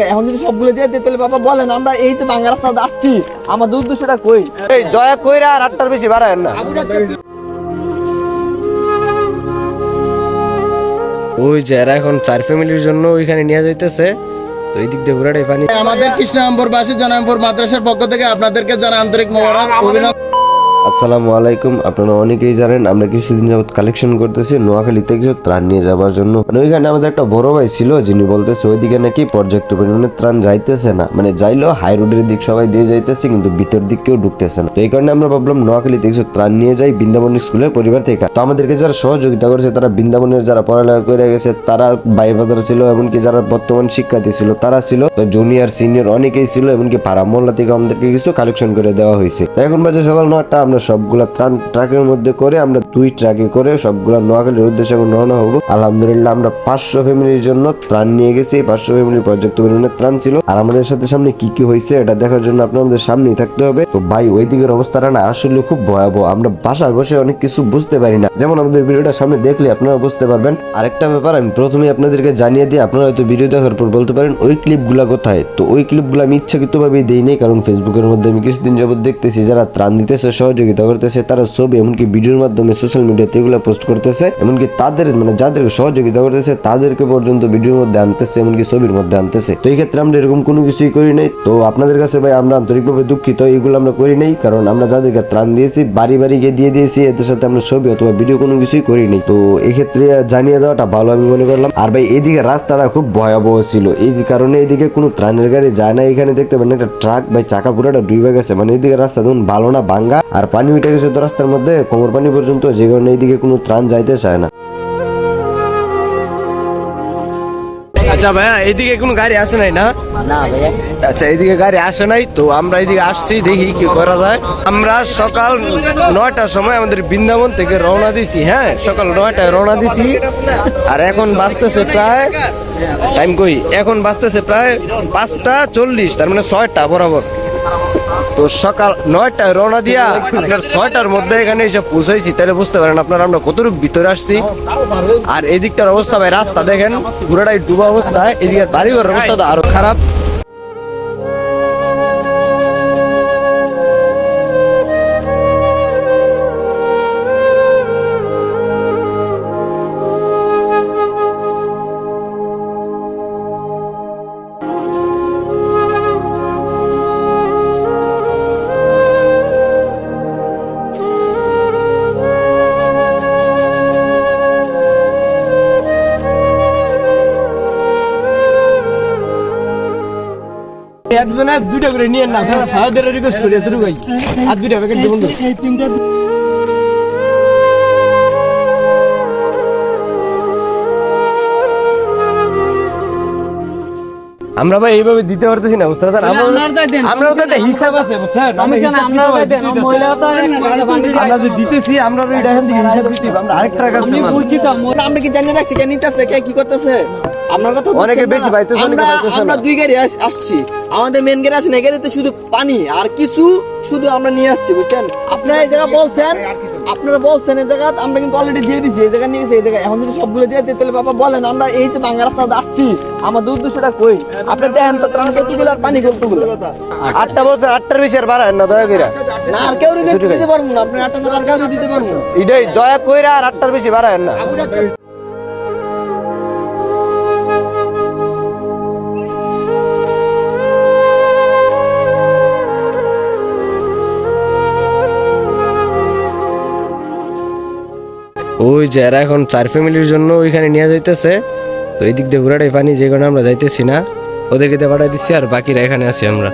এখন যদি সবগুলো দিয়ে দিই তাহলে বাবা বলেন আমরা এই যে বাংলা রাস্তা আসছি আমাদের উদ্দেশ্যটা কই? এই দয়া কইরা আর 8টার বেশি বাড়ায়েন না। ওই যে এরা এখন 4 ফ্যামিলির জন্য ওইখানে নিয়ে যাইতেছে, তো এই দিক দিয়ে ঘোরাটাই পানি। আমাদের কৃষ্ণাম্বরবাসী জনাম্বর মাদ্রাসার পক্ষ থেকে আপনাদেরকে জানা আন্তরিক মোবারক অভিনন্দন। আসসালামু আলাইকুম। আপনারা অনেকেই জানেন আমরা কিছুদিন যাবত কালেকশন করতেছি নোয়াখালীতে কিছু ত্রাণ নিয়ে যাওয়ার জন্য। মানে ওইখানে আমাদের একটা বড় ভাই ছিল যিনি বলতেছে ওইদিকে নাকি পর্যাপ্ত পরিমাণে ত্রাণ যাইতেছে না, মানে যাইলেও হাই রোডের দিক সবাই দিয়ে যাইতেছে কিন্তু ভিতর দিক কেউ ঢুকতেছে না। তো এই কারণে আমরা ভাবলাম নোয়াখালীতে কিছু ত্রাণ নিয়ে যাই বৃন্দাবন স্কুলের পরিবার থেকে। তো আমাদেরকে যারা সহযোগিতা করেছে তারা বৃন্দাবনের যারা পড়ালেখা করে গেছে তারা ভাই বাজার ছিল, এমনকি যারা বর্তমান শিক্ষার্থী ছিল তারা ছিল, জুনিয়র সিনিয়র অনেকেই ছিল, এমনকি পাড়া মহল্লা থেকে আমাদেরকে কিছু কালেকশন করে দেওয়া হয়েছে। এখন বাজে সকাল 9টা, আমরা সবগুলা ত্রাণ ট্রাকের মধ্যে করে আমরা 2 ট্রাকে করে সবগুলা নোয়াখালীর উদ্দেশ্যে এখন রওনা হবো। আলহামদুলিল্লাহ আমরা 500 ফ্যামিলির জন্য ত্রাণ নিয়ে গেছি। 500 ফ্যামিলির পর্যাপ্ত পরিমাণে ত্রাণ ছিল। আর আমাদের সাথে সামনে কি কি হয়েছে এটা দেখার জন্য আপনাদের সামনেই থাকতে হবে। তো ভাই ওই দিকের অবস্থাটা না আসলে খুব ভয়াবহ, আমরা বাসায় বসে অনেক কিছু বুঝতে পারি না, যেমন আমাদের ভিডিওটা সামনে দেখলে আপনারা বুঝতে পারবেন। আরেকটা ব্যাপার আমি প্রথমে আপনাদেরকে জানিয়ে দিই, আপনারা হয়তো ভিডিও দেখার পর বলতে পারেন ওই ক্লিপগুলা কোথায়। তো ওই ক্লিপগুলো আমি ইচ্ছাকৃতভাবেই দেই নাই, কারণ ফেসবুকের মধ্যে আমি কিছুদিন যাবত দেখতেছি যারা ত্রাণ দিতেছে সহযোগিতা করতেছে তারা ছবি এমনকি ভিডিওর মাধ্যমে সোশ্যাল মিডিয়াতে এগুলো পোস্ট করতেছে, এমনকি তাদের মানে যাদেরকে সহযোগিতা করতেছে তাদেরকে পর্যন্ত ভিডিওর মধ্যে আনতেছে, এমনকি ছবির মধ্যে আনতেছে। তো এই ক্ষেত্রে আমরা এরকম কোনো কিছুই করি নাই। তো আপনাদের কাছে ভাই আমরা আন্তরিকভাবে দুঃখিত, এগুলো আমরা করি নাই, কারণ আমরা যাদেরকে ত্রাণ দিয়েছি বাড়ি বাড়ি গিয়ে দিয়ে দিয়েছি, এদের সাথে আমরা ছবি অথবা ভিডিও কোনো কিছুই করি নাই। তো এই ক্ষেত্রে জানিয়ে দেওয়াটা ভালো আমি মনে করলাম। আর ভাই এদিকে রাস্তাটা খুব ভয়াবহ ছিল, এই কারণে এদিকে কোনো ত্রাণের গাড়ি যায় না। এখানে দেখতে পারেন একটা ট্রাক ভাই চাকা পুরোটা ডুবে গেছে, মানে এদিকে রাস্তা দেখুন ভালো না, ভাঙ্গা, আর পানি উঠে গেছে তো রাস্তার মধ্যে কোমর পানি পর্যন্ত, যে কারণে এইদিকে কোনো ত্রাণ যাইতে চায় না। আচ্ছা ভাইয়া এইদিকে কোনো গাড়ি আসে নাই না? না ভাইয়া। আচ্ছা এইদিকে গাড়ি আসে নাই, তো আমরা এইদিকে আসছি, দেখি কি করা যায়। আমরা সকাল 9টার সময় আমাদের বৃন্দাবন থেকে রওনা দিছি। হ্যাঁ সকাল 9টায় রওনা দিছি, আর এখন বাজতেছে প্রায় টাইম কই, এখন বাজতেছে প্রায় 5টা 40, তার মানে 6টা বরাবর। তো সকাল 9টায় রওনা দিয়া আপনার 6টার মধ্যে এখানে এসে পৌঁছাইছি, তাহলে বুঝতে পারেন আপনারা আমরা কতটুকু ভিতরে আসছি। আর এদিকটার অবস্থা ভাই রাস্তা দেখেন পুরোটাই ডুবা অবস্থা, এদিকে বাড়িঘরের অবস্থা তো আরো খারাপ। একজনে 2টা করে নিয়ে না, সাহায্যের রিকোয়েস্ট করি এতটুকু ভাই, আর 2টা প্যাকেট দেবো। আমরা ভাই এইভাবে দিতে পারতেছি না, বুঝতে পারছেন? আমরা তো একটা হিসাব আছে বুঝছেন, আমরা যে দিতেছি আমরা এটা এখান থেকে হিসাব দিতে আমরা আরেকটার কাছে আমরা কি জানি রাখছি কে নিতেছে কে কি করতেছে আপনার কথা অনেকে বেশি পাইতেছে, অনেকে পাইতেছে না। আমরা 2 গাড়ি আসছি, আমাদের মেন গাড়ি আছে না, গাড়িতে শুধু পানি আর কিছু শুধু আমরা নিয়ে আসছি বুঝছেন। আপনারা এই জায়গা বলছেন, আপনারা বলছেন এই জায়গা আমরা কিন্তু অলরেডি দিয়ে দিছি, এই জায়গা নিয়ে গেছি, এই জায়গা এখন যদি সবগুলো দিয়ে দিই তাহলে বাবা বলেন আমরা এই যে বাংলা রাস্তা আসছি আমাদের উদ্দেশ্যটা কই? আপনি দেখেন তো ত্রাণ কতগুলো আর পানি কতগুলো। 8টা বলছেন, 8টার বেশি আর বাড়ায় না দয়া কইরা। না আর কেউ দিতে পারবো না, আপনি 8টা ছাড়া আর কেউ দিতে পারবো না। এটাই দয়া কইরা আর 8টার বেশি বাড়ায় না। ওই যে এরা এখন 4 ফ্যামিলির জন্য ওইখানে নিয়ে যাইতেছে, তো এই দিক দিয়ে ঘোরাটাই পানি, যে কারণে আমরা যাইতেছি না, ওদেরকে দিয়ে পাঠাই দিচ্ছি, আর বাকিরা এখানে আছি আমরা।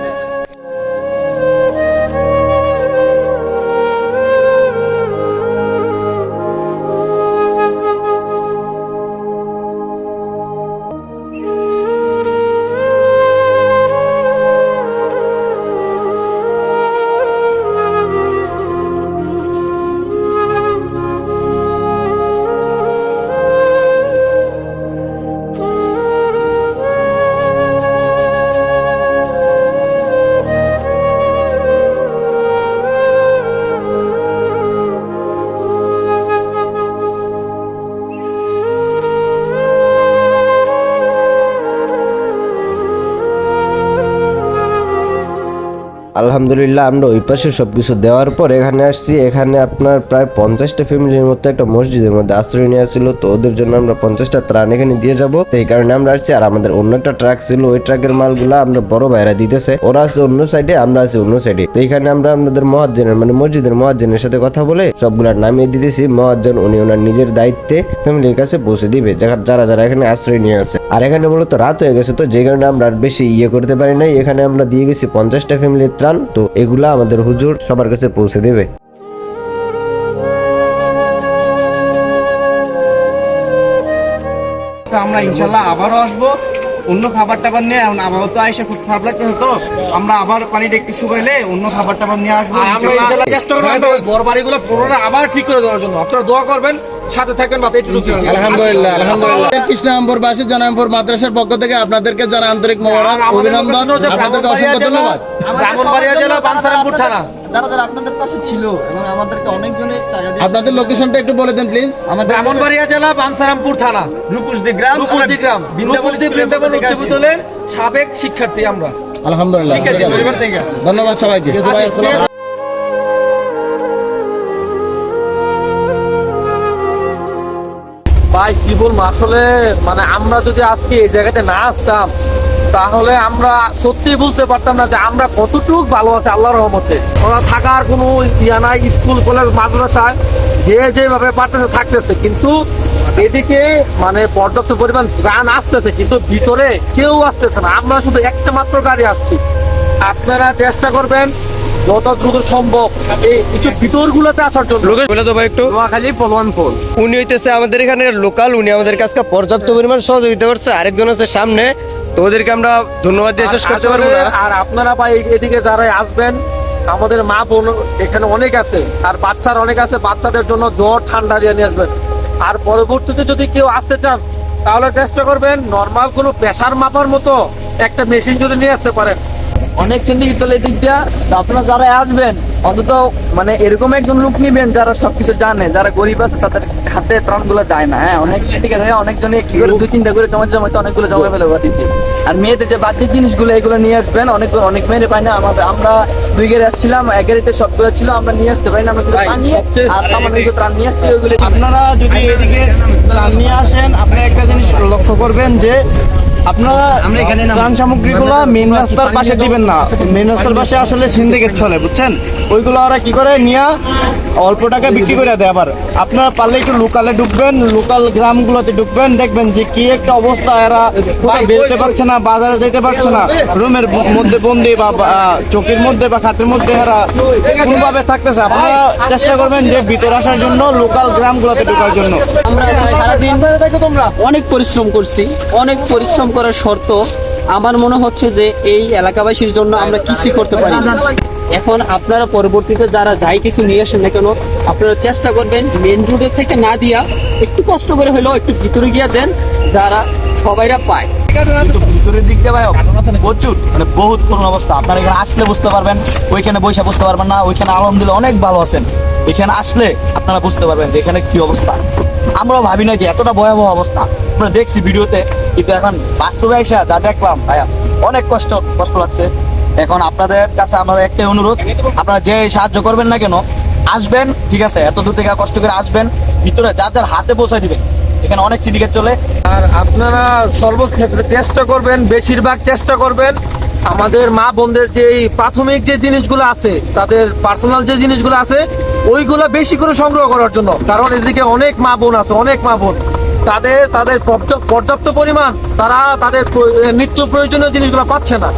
আলহামদুলিল্লাহ আমরা ওই পাশে সবকিছু দেওয়ার পর এখানে আসছি। এখানে আপনার প্রায় 50টা ফ্যামিলির মতো একটা মসজিদের মধ্যে আশ্রয় নেওয়া ছিল, তো ওদের জন্য আমরা 50টা ত্রাণ এখানে দিয়ে যাব। তো এই কারণে আমরা আসছি। আর আমাদের অন্য একটা ট্রাক ছিল, ওই ট্রাকের মালগুলা আমরা বড় ভাইরা দিতেছে, ওরা আছে অন্য সাইডে, আমরা আছি অন্য সাইডে। তো এখানে আমরা আমাদের মুয়াজ্জিনের মানে মসজিদের মুয়াজ্জিনের সাথে কথা বলে সবগুলা নামিয়ে দিতেছি। মুয়াজ্জিন উনি ওনার নিজের দায়িত্বে ফ্যামিলির কাছে পৌঁছে দিবে যারা যারা এখানে আশ্রয় নিয়ে আছে। আর এখানে মূলত রাত হয়ে গেছে, তো যে কারণে আমরা আর বেশি করতে পারি নাই। এখানে আমরা দিয়ে গেছি 50টা ফ্যামিলির ত্রাণ, তো এগুলা আমাদের হুজুর সবার কাছে পৌঁছে দেবে। আমরা ইনশাল্লাহ আবারও আসবো অন্য খাবার টাবার নিয়ে। এখন আবহাওয়া তো আইসা খুব খারাপ লাগতেছে, তো আমরা আবার পানিটা একটু শুকাইলে অন্য খাবার টাবার নিয়ে আসবো আমরা ইনশাআল্লাহ চেষ্টা করব আমাদের ঘর বাড়িগুলো পুরোটা আবার ঠিক করে দেওয়ার জন্য। আপনারা দোয়া করবেন, সাথে থাকবেন, বাস এইটুকু। আলহামদুলিল্লাহ আলহামদুলিল্লাহ। কৃষ্ণাম্বরবাসী জনাম্বর মাদ্রাসার পক্ষ থেকে আপনাদেরকে জানা আন্তরিক মোবারক অভিনন্দন, আপনাদেরকে অসংখ্য ধন্যবাদ। ব্রাহ্মণবাড়িয়া জেলা বানসারামপুর থানা। যারা যারা আপনাদের পাশে ছিল এবং আমাদেরকে অনেকজনে টাকা দিয়ে আপনাদের লোকেশনটা একটু বলে দেন প্লিজ। আমাদের ব্রাহ্মণবাড়িয়া জেলা বানসারামপুর থানা, রূপসদি গ্রাম, বৃন্দাবন উচ্চ বিদ্যালয়ের সাবেক শিক্ষার্থী আমরা। আলহামদুলিল্লাহ, ধন্যবাদ সবাইকে। ভাই কি বলবো, আসলে মানে আমরা যদি আজকে এই জায়গাতে না আসতাম তাহলে আমরা সত্যি বলতে পারতাম না যে আমরা কতটুকু ভালো আছি আল্লাহর রহমতে। ওরা থাকার কোনো ইয়া নাই, স্কুল কলেজ মাদ্রাসায় যে যেভাবে পারতেছে থাকতেছে, কিন্তু এদিকে মানে পর্যাপ্ত পরিমাণ ত্রাণ আসতেছে, কিন্তু ভিতরে কেউ আসতেছে না। আমরা শুধু একটা মাত্র গাড়ি আসছি। আপনারা চেষ্টা করবেন যত দ্রুত সম্ভব এই একটু ভিতরগুলোতে আসার জন্য। বলে দেবো একটু, নোয়াখালী পলোয়ান ফোন। উনি হইতেছে আমাদের এখানে লোকাল, উনি আমাদের কাছে পর্যাপ্ত পরিমাণ সহযোগিতা করছে। আরেকজন আছে সামনে, তো ওদেরকে আমরা ধন্যবাদ দিয়ে শেষ করতে পারবো না। আর আপনারা ভাই এদিকে যারা আসবেন, আমাদের মা বোন এখানে অনেক আছে, আর বাচ্চারা অনেক আছে, বাচ্চাদের জন্য জ্বর ঠান্ডা দিয়ে নিয়ে আসবেন। আর পরবর্তীতে যদি কেউ আসতে চান তাহলে চেষ্টা করবেন নর্মাল কোনো প্রেসার মাপার মতো একটা মেশিন যদি নিয়ে আসতে পারেন। অনেক সিন্ডিকেট চলে এদিক দিয়া। তো আপনারা যারা আসবেন অন্তত মানে এরকম একজন লোক নিবেন যারা সবকিছু জানে, যারা গরিব আছে তাদের হাতে ত্রাণ গুলো যায় না। হ্যাঁ, অনেক সিন্ডিকেট হয়ে অনেকজনে কি করে 2-3টা করে জমাতে অনেকগুলো জমা ফেলে বাড়িতে। আর মেয়েদের যে বাচ্চার জিনিসগুলো এগুলো নিয়ে আসবেন। অনেক মেয়েরে পাই না। আমরা 2 গাড়ি আসছিলাম, 1 গাড়িতে সবগুলো ছিল, আমরা নিয়ে আসতে পারি না। আমরা ভাই, সবচেয়ে- আর সামান্য কিছু ত্রাণ নিয়ে আসছি, ওইগুলো আপনারা যদি এদিকে ত্রাণ নিয়ে আসেন, আপনারা একটা জিনিস লক্ষ্য করবেন যে আপনারা ত্রাণ সামগ্রীগুলো মেন রাস্তার পাশে দিবেন না। মেন রাস্তার পাশে আসলে সিন্ডিকেট চলে, বুঝছেন? ওইগুলো ওরা কি করে নিয়ে অল্প টাকা বিক্রি করে দেয়। আবার আপনারা পারলে একটু লোকালে ঢুকবেন, লোকাল গ্রামগুলোতে ঢুকবেন, দেখবেন যে কি একটা অবস্থা। এরা কোথাও বেরোতে পারছে না, বাজারে যেতে পারছে না, রুমের মধ্যে বন্দি বা চৌকির মধ্যে বা খাতের মধ্যে এরা কোনোভাবে থাকতেছে। আপনারা চেষ্টা করবেন যে ভিতরে আসার জন্য, লোকাল গ্রামগুলোতে ঢোকার জন্য। আমরা সারাদিন অনেক পরিশ্রম করছি। অনেক পরিশ্রম করার শর্ত আমার মনে হচ্ছে যে এই এলাকাবাসীর জন্য আমরা কিছু করতে পারি না। এখন আপনারা পরবর্তীতে যারা যাই কিছু নিয়ে আসেন না কেন, আপনারা চেষ্টা করবেন মেন রোডের থেকে না দিয়া একটু কষ্ট করে হলেও একটু ভিতরে গিয়ে দেন, যারা সবাইরা পায়। ভিতরের দিক দিয়ে ভাই প্রচুর মানে বহুত করুণ অবস্থা। আপনারা এখানে আসলে বুঝতে পারবেন, ওইখানে বৈশা বুঝতে পারবেন না। ওইখানে আলহামদুলিল্লাহ অনেক ভালো আছেন, এখানে আসলে আপনারা বুঝতে পারবেন যে এখানে কি অবস্থা। আমরাও ভাবি না যে এতটা ভয়াবহ অবস্থা। আমরা দেখছি ভিডিওতে, কিন্তু এখন বাস্তবে এসে যা দেখলাম ভাইয়া অনেক কষ্ট লাগছে। এখন আপনাদের কাছে আমাদের একটাই অনুরোধ, আপনারা যে সাহায্য করবেন না কেন আসবেন, ঠিক আছে? এত দূর থেকে কষ্ট করে আসবেন, ভিতরে যার হাতে পৌঁছায় দিবেন। এখানে অনেক সিন্ডিকেট চলে। আর আপনারা সর্বক্ষেত্রে চেষ্টা করবেন, বেশিরভাগ চেষ্টা করবেন আমাদের মা বোনদের যে এই প্রাথমিক যে জিনিসগুলো আছে, তাদের পার্সোনাল যে জিনিসগুলো আছে ওইগুলো বেশি করে সংগ্রহ করার জন্য। কারণ এদিকে অনেক মা বোন আছে, অনেক মা বোন তাদের পর্যাপ্ত পরিমাণ তারা তাদের নিত্য প্রয়োজনীয় জিনিসগুলো পাচ্ছে না।